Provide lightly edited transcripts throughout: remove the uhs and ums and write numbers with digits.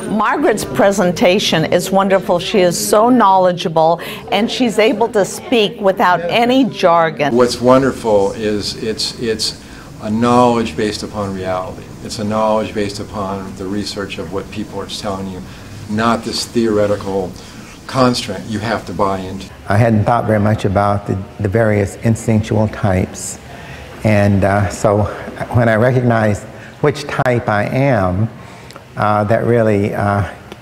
Margaret's presentation is wonderful. She is so knowledgeable and she's able to speak without any jargon. What's wonderful is it's a knowledge based upon reality. It's a knowledge based upon the research of what people are telling you, not this theoretical construct you have to buy into. I hadn't thought very much about the various instinctual types, and so when I recognized which type I am, that really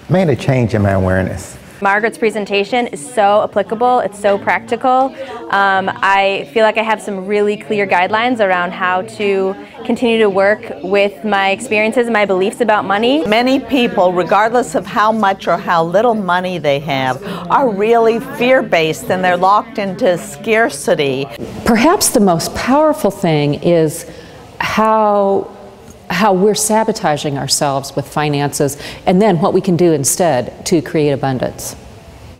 made a change in my awareness. Margaret's presentation is so applicable, it's so practical. I feel like I have some really clear guidelines around how to continue to work with my experiences and my beliefs about money. Many people, regardless of how much or how little money they have, are really fear-based and they're locked into scarcity. Perhaps the most powerful thing is how we're sabotaging ourselves with finances, and then what we can do instead to create abundance.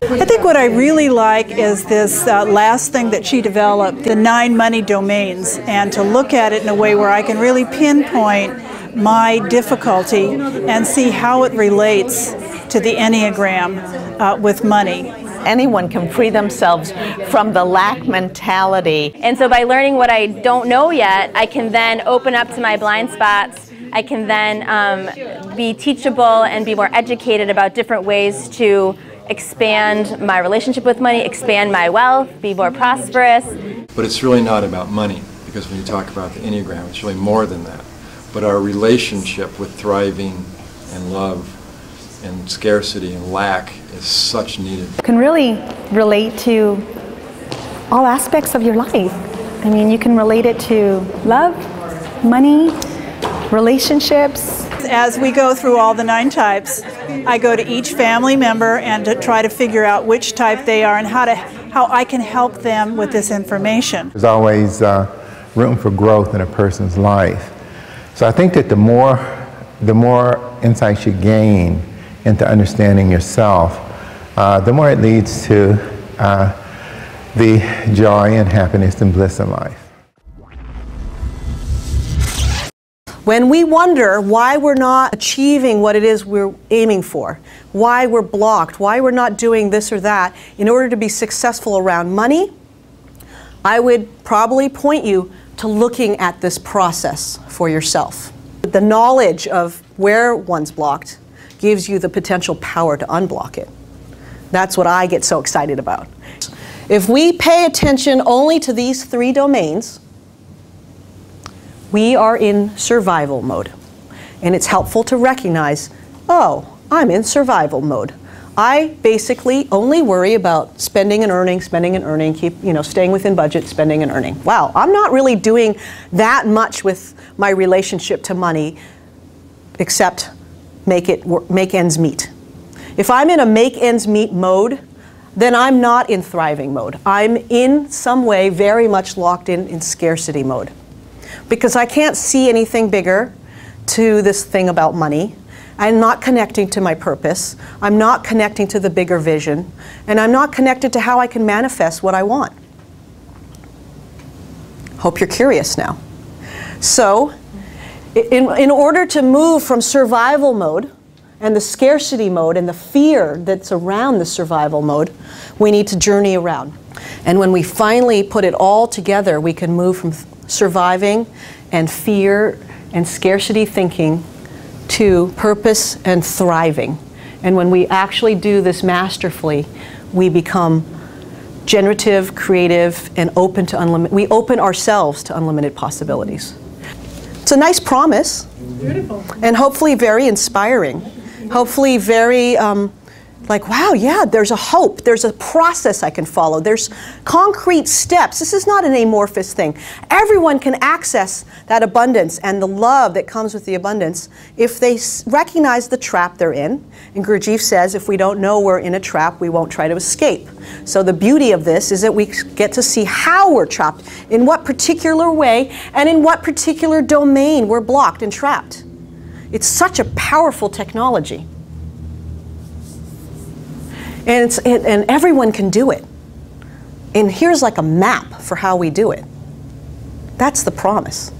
I think what I really like is this last thing that she developed, the 9 money domains, and to look at it in a way where I can really pinpoint my difficulty and see how it relates to the Enneagram with money. Anyone can free themselves from the lack mentality. And so by learning what I don't know yet, I can then open up to my blind spots. I can then be teachable and be more educated about different ways to expand my relationship with money, expand my wealth, be more prosperous. But it's really not about money, because when you talk about the Enneagram, it's really more than that. But our relationship with thriving and love and scarcity and lack is such needed. You can really relate to all aspects of your life. I mean, you can relate it to love, money, relationships. As we go through all the 9 types, I go to each family member and to try to figure out which type they are and how I can help them with this information. There's always room for growth in a person's life. So I think that the more insights you gain into understanding yourself, the more it leads to the joy and happiness and bliss in life. When we wonder why we're not achieving what it is we're aiming for, why we're blocked, why we're not doing this or that in order to be successful around money, I would probably point you to looking at this process for yourself. The knowledge of where one's blocked gives you the potential power to unblock it. That's what I get so excited about. If we pay attention only to these 3 domains, we are in survival mode. And it's helpful to recognize, oh, I'm in survival mode. I basically only worry about spending and earning, keep, staying within budget, spending and earning. Wow, I'm not really doing that much with my relationship to money except make ends meet. If I'm in a make ends meet mode, then I'm not in thriving mode. I'm in some way very much locked in scarcity mode. Because I can't see anything bigger to this thing about money. I'm not connecting to my purpose. I'm not connecting to the bigger vision. And I'm not connected to how I can manifest what I want. Hope you're curious now. So, in order to move from survival mode and the scarcity mode and the fear that's around the survival mode, we need to journey around. And when we finally put it all together, we can move from surviving and fear and scarcity thinking to purpose and thriving. And when we actually do this masterfully, we become generative, creative, and open to unlimited. We open ourselves to unlimited possibilities. It's a nice promise. Beautiful. And hopefully very inspiring. Hopefully very like, wow, yeah, there's a hope. There's a process I can follow. There's concrete steps. This is not an amorphous thing. Everyone can access that abundance and the love that comes with the abundance if they recognize the trap they're in. And Gurdjieff says, if we don't know we're in a trap, we won't try to escape. So the beauty of this is that we get to see how we're trapped, in what particular way, and in what particular domain we're blocked and trapped. It's such a powerful technology. And everyone can do it. And here's like a map for how we do it. That's the promise.